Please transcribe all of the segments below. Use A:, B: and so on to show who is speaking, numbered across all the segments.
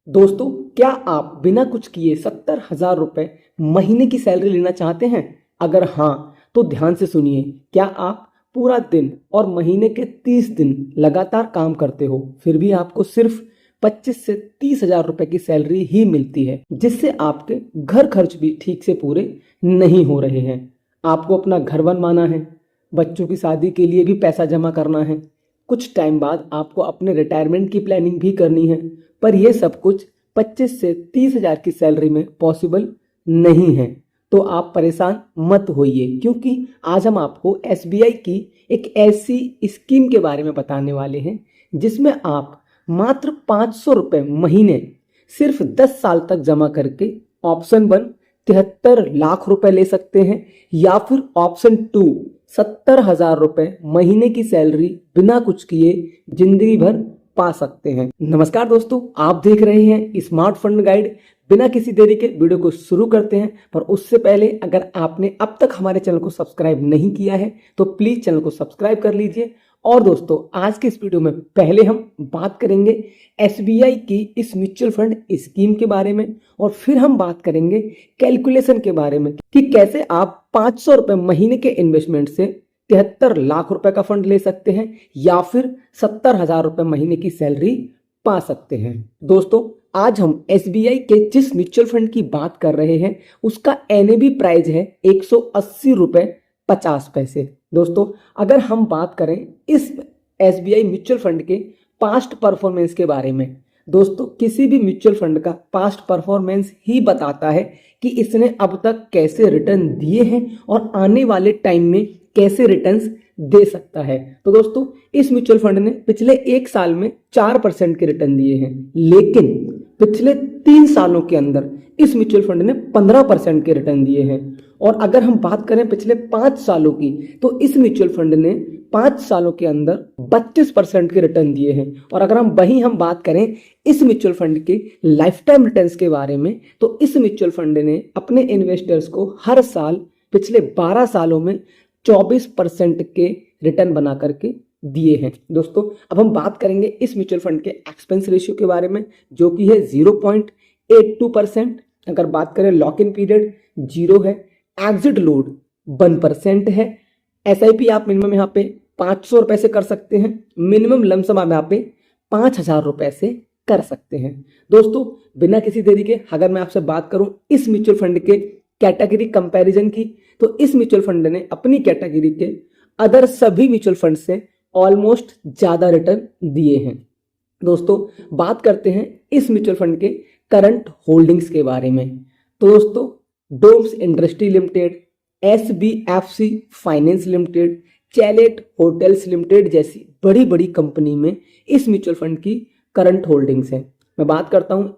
A: दोस्तों, क्या आप बिना कुछ किए 70,000 रुपए महीने की सैलरी लेना चाहते हैं? अगर हाँ, तो ध्यान से सुनिए। क्या आप पूरा दिन और महीने के 30 दिन लगातार काम करते हो, फिर भी आपको सिर्फ 25 से 30,000 रुपए की सैलरी ही मिलती है, जिससे आपके घर खर्च भी ठीक से पूरे नहीं हो रहे हैं। आपको अपना घर बनवाना है, बच्चों की शादी के लिए भी पैसा जमा करना है, कुछ टाइम बाद आपको अपने रिटायरमेंट की प्लानिंग भी करनी है, पर यह सब कुछ 25 से 30,000 की सैलरी में पॉसिबल नहीं है। तो आप परेशान मत होइए, क्योंकि आज हम आपको एसबीआई की एक ऐसी स्कीम के बारे में बताने वाले हैं जिसमें आप मात्र 500 रुपये महीने सिर्फ 10 साल तक जमा करके ऑप्शन 1 73 लाख रुपए ले सकते हैं, या फिर ऑप्शन 2 70,000 रुपए महीने की सैलरी बिना कुछ किए जिंदगी भर पा सकते हैं। नमस्कार दोस्तों, आप देख रहे हैं स्मार्ट फंड गाइड। बिना किसी देरी के वीडियो को शुरू करते हैं, पर उससे पहले अगर आपने अब तक हमारे चैनल को सब्सक्राइब नहीं किया है तो प्लीज चैनल को सब्सक्राइब कर लीजिए। और दोस्तों, आज के इस वीडियो में पहले हम बात करेंगे एसबीआई की इस म्यूचुअल फंड स्कीम के बारे में, और फिर हम बात करेंगे कैलकुलेशन के बारे में कि कैसे आप 500 रुपए महीने के इन्वेस्टमेंट से 73 लाख रुपए का फंड ले सकते हैं, या फिर 70,000 रुपए महीने की सैलरी पा सकते हैं। दोस्तों, आज हम एसबीआई के जिस म्यूचुअल फंड की बात कर रहे हैं उसका एनएबी प्राइस है 180 रुपए 50 पैसे। दोस्तों, अगर हम बात करें इस एसबीआई म्यूचुअल फंड के पास्ट परफॉर्मेंस के बारे में, दोस्तों किसी भी म्यूचुअल फंड का पास्ट परफॉर्मेंस ही बताता है कि इसने अब तक कैसे रिटर्न दिए हैं और आने वाले टाइम में कैसे रिटर्न्स दे सकता है। तो दोस्तों, इस म्यूचुअल फंड ने पिछले 1 साल में 4% के रिटर्न दिए हैं, लेकिन पिछले 3 सालों के अंदर इस म्यूचुअल फंड ने 15% के रिटर्न दिए हैं। और अगर हम बात करें पिछले 5 सालों की, तो इस म्यूचुअल फंड ने 5 सालों के अंदर 32% के रिटर्न दिए हैं। और अगर हम बात करें इस म्यूचुअल फंड के लाइफ टाइम रिटर्न्स के बारे में, तो इस म्यूचुअल फंड ने अपने इन्वेस्टर्स को हर साल पिछले 12 सालों में 24% के रिटर्न बना करके दिए हैं। दोस्तों, अब हम बात करेंगे इस म्यूचुअल फंड के एक्सपेंस रेशियो के बारे में, जो कि है 0.82%। अगर बात करें लॉक इन पीरियड 0 है, एग्जिट लोड 1% है। एसआईपी आप मिनिमम यहाँ पे 500 रुपए से कर सकते हैं, मिनिमम लमसम आप यहाँ पे 5,000 रुपए से कर सकते हैं। दोस्तों, बिना किसी देरी के अगर मैं आपसे बात करूं इस म्यूचुअल फंड के कैटेगरी कंपैरिजन की, तो इस म्यूचुअल फंड ने अपनी कैटेगरी के अदर सभी म्यूचुअल फंड से ऑलमोस्ट ज्यादा रिटर्न दिए हैं। दोस्तों, बात करते हैं इस म्यूचुअल फंड के करंट होल्डिंग्स के बारे में। तो दोस्तों, Doms industry limited, SBFC finance limited, Chalet hotels limited जैसी बड़ी बड़ी कंपनी में इस म्यूचुअल फंड की करंट होल्डिंग्स हैं। मैं बात करता हूं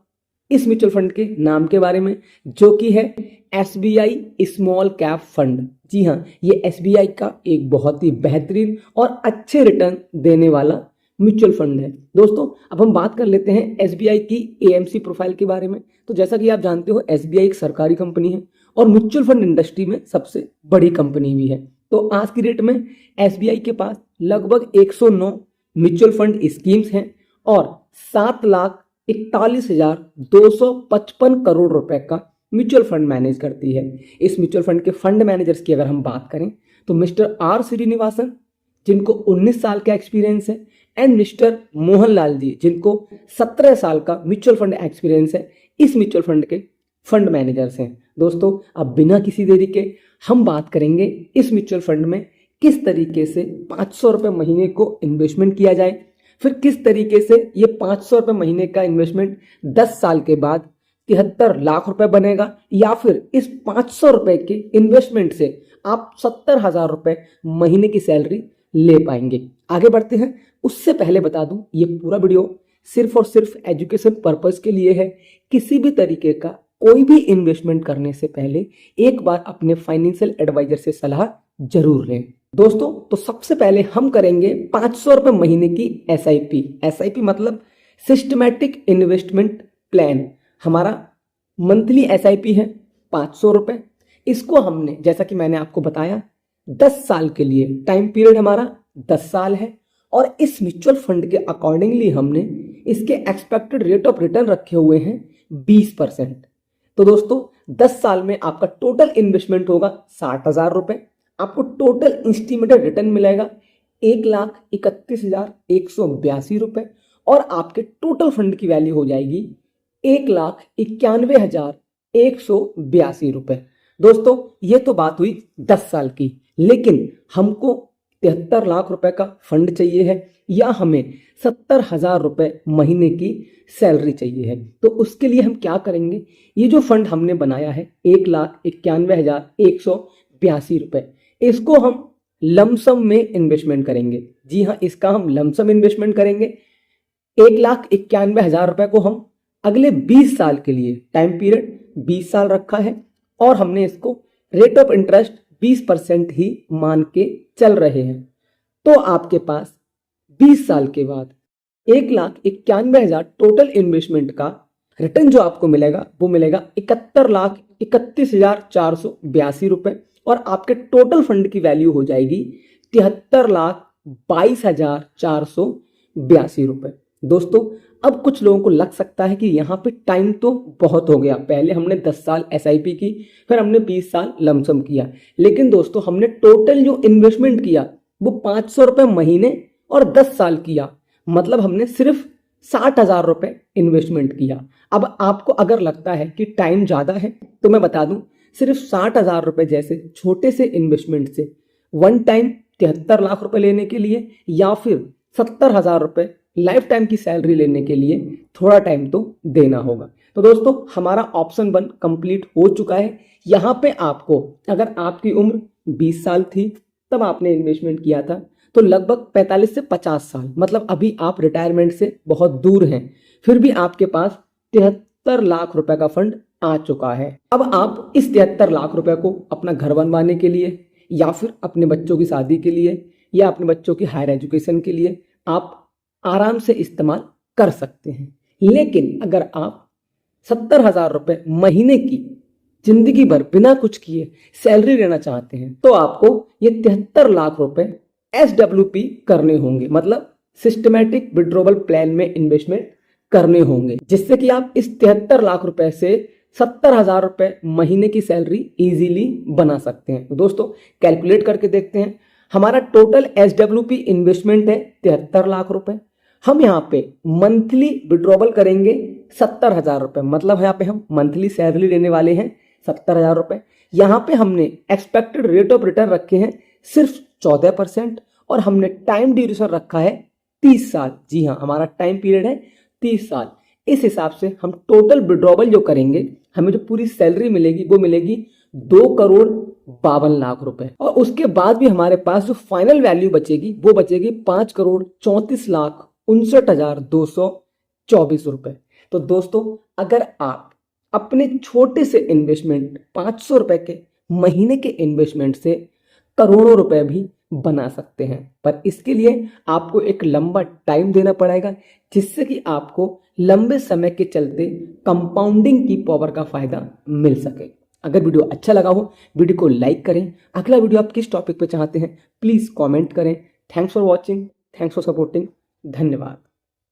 A: इस म्यूचुअल फंड के नाम के बारे में, जो कि है एसबीआई स्मॉल कैप फंड। जी हाँ, ये एसबीआई का एक बहुत ही बेहतरीन और अच्छे रिटर्न देने वाला म्यूचुअल फंड है। दोस्तों, अब हम बात कर लेते हैं एसबीआई की एएमसी प्रोफाइल के बारे में। तो जैसा कि आप जानते हो, एसबीआई एक सरकारी कंपनी है और म्यूचुअल फंड इंडस्ट्री में सबसे बड़ी कंपनी भी है। तो आज की डेट में एसबीआई के पास लगभग 109 म्यूचुअल फंड स्कीम्स हैं और 7,41,255 करोड़ रुपए का म्यूचुअल फंड मैनेज करती है। इस म्यूचुअल फंड के फंड मैनेजर्स की अगर हम बात करें, तो मिस्टर आर श्रीनिवासन, जिनको 19 साल का एक्सपीरियंस है, एंड मिस्टर मोहनलाल जी, जिनको 17 साल का म्यूचुअल फंड एक्सपीरियंस है, इस म्यूचुअल फंड के फंड मैनेजर्स हैं। दोस्तों, अब बिना किसी देरी के हम बात करेंगे इस म्यूचुअल फंड में किस तरीके से 500 रुपए महीने को इन्वेस्टमेंट किया जाए, फिर किस तरीके से ये 500 रुपए महीने का इन्वेस्टमेंट 10 साल के बाद 73 लाख रुपए बनेगा, या फिर इस 500 रुपए के इन्वेस्टमेंट से आप 70,000 रुपए महीने की सैलरी ले पाएंगे। आगे बढ़ते हैं, उससे पहले बता दूं ये पूरा वीडियो सिर्फ और सिर्फ एजुकेशन पर्पस के लिए है। किसी भी तरीके का कोई भी इन्वेस्टमेंट करने से पहले एक बार अपने फाइनेंशियल एडवाइजर से सलाह जरूर लें। दोस्तों, तो सबसे पहले हम करेंगे 500 रुपए महीने की एसआईपी। एसआईपी मतलब सिस्टमैटिक इन्वेस्टमेंट प्लान। हमारा मंथली एसआईपी है 500 रुपए। इसको हमने, जैसा कि मैंने आपको बताया, 10 साल के लिए, टाइम पीरियड हमारा 10 साल है, और इस म्यूचुअल फंड के अकॉर्डिंगली हमने इसके एक्सपेक्टेड रेट ऑफ रिटर्न रखे हुए हैं 20%। तो दोस्तों 10 साल में आपका टोटल इन्वेस्टमेंट होगा 60,000 रुपए, आपको टोटल एस्टिमेटेड रिटर्न मिलेगा 1,31,182 रुपए और आपके टोटल फंड की वैल्यू हो जाएगी 1,91,182 रुपए। दोस्तों ये तो बात हुई 10 साल की, लेकिन हमको 73 लाख रुपए का फंड चाहिए है या हमें 70,000 रुपए महीने की सैलरी चाहिए है। तो उसके लिए हम क्या करेंगे, ये जो फंड हमने बनाया है 1,91,182 रुपए, इसको हम लमसम में इन्वेस्टमेंट करेंगे। जी हाँ, इसका हम लमसम इन्वेस्टमेंट करेंगे। 1,91,000 रुपए को हम अगले 20 साल के लिए, टाइम पीरियड 20 साल रखा है और हमने इसको रेट ऑफ इंटरेस्ट 20% ही मान के चल रहे हैं। तो आपके पास 20 साल के बाद 1,91,000 टोटल इन्वेस्टमेंट का रिटर्न जो आपको मिलेगा वो मिलेगा 71,31,482 रुपए और आपके टोटल फंड की वैल्यू हो जाएगी 73,22,482 रुपए। दोस्तों अब कुछ लोगों को लग सकता है कि यहाँ पे टाइम तो बहुत हो गया, पहले हमने 10 साल एसआईपी की, फिर हमने 20 साल लमसम किया, लेकिन दोस्तों हमने टोटल जो इन्वेस्टमेंट किया वो 500 रुपए महीने और 10 साल किया, मतलब हमने सिर्फ 60,000 रुपए इन्वेस्टमेंट किया। अब आपको अगर लगता है कि टाइम ज़्यादा है तो मैं बता दूं, सिर्फ 60,000 रुपए जैसे छोटे से इन्वेस्टमेंट से वन टाइम 73 लाख रुपए लेने के लिए या फिर 70,000 रुपए लाइफ टाइम की सैलरी लेने के लिए थोड़ा टाइम तो देना होगा। तो दोस्तों हमारा ऑप्शन 1 कंप्लीट हो चुका है। यहाँ पे आपको, अगर आपकी उम्र 20 साल थी तब आपने इन्वेस्टमेंट किया था, तो लगभग 45 से 50 साल, मतलब अभी आप रिटायरमेंट से बहुत दूर हैं, फिर भी आपके पास 73 लाख रुपए का फंड आ चुका है। अब आप इस 73 लाख रुपए को अपना घर बनवाने के लिए या फिर अपने बच्चों की शादी के लिए या अपने बच्चों की हायर एजुकेशन के लिए आप आराम से इस्तेमाल कर सकते हैं। लेकिन अगर आप 70,000 रुपए महीने की जिंदगी भर बिना कुछ किए सैलरी लेना चाहते हैं तो आपको ये 73 लाख रुपए SWP करने होंगे, मतलब सिस्टमैटिक विड्रॉवल प्लान में इन्वेस्टमेंट करने होंगे, जिससे कि आप इस 73 लाख रुपए से 70,000 रुपए महीने की सैलरी इजीली बना सकते हैं। तो दोस्तों कैलकुलेट करके देखते हैं। हमारा टोटल SWP इन्वेस्टमेंट है 73 लाख रुपए। हम यहाँ पे मंथली विड्रॉवल करेंगे 70,000 रुपए, मतलब यहाँ पे हम मंथली सैलरी लेने वाले हैं 70,000 रुपए। यहाँ पे हमने एक्सपेक्टेड रेट ऑफ रिटर्न रखे हैं सिर्फ 14% और हमने टाइम ड्यूरेशन रखा है 30 साल। जी हाँ, हमारा टाइम पीरियड है 30 साल। इस हिसाब से हम टोटल विड्रॉवल जो करेंगे, हमें जो पूरी सैलरी मिलेगी वो मिलेगी 2,52,00,000 रुपए और उसके बाद भी हमारे पास जो फाइनल वैल्यू बचेगी वो बचेगी 5,34,59,224 रुपए। तो दोस्तों अगर आप अपने छोटे से इन्वेस्टमेंट 500 रुपए के महीने के इन्वेस्टमेंट से करोड़ों रुपए भी बना सकते हैं, पर इसके लिए आपको एक लंबा टाइम देना पड़ेगा, जिससे कि आपको लंबे समय के चलते कंपाउंडिंग की पावर का फायदा मिल सके। अगर वीडियो अच्छा लगा हो वीडियो को लाइक करें। अगला वीडियो आप किस टॉपिक पे चाहते हैं प्लीज कमेंट करें। Thanks for watching, thanks for supporting, धन्यवाद।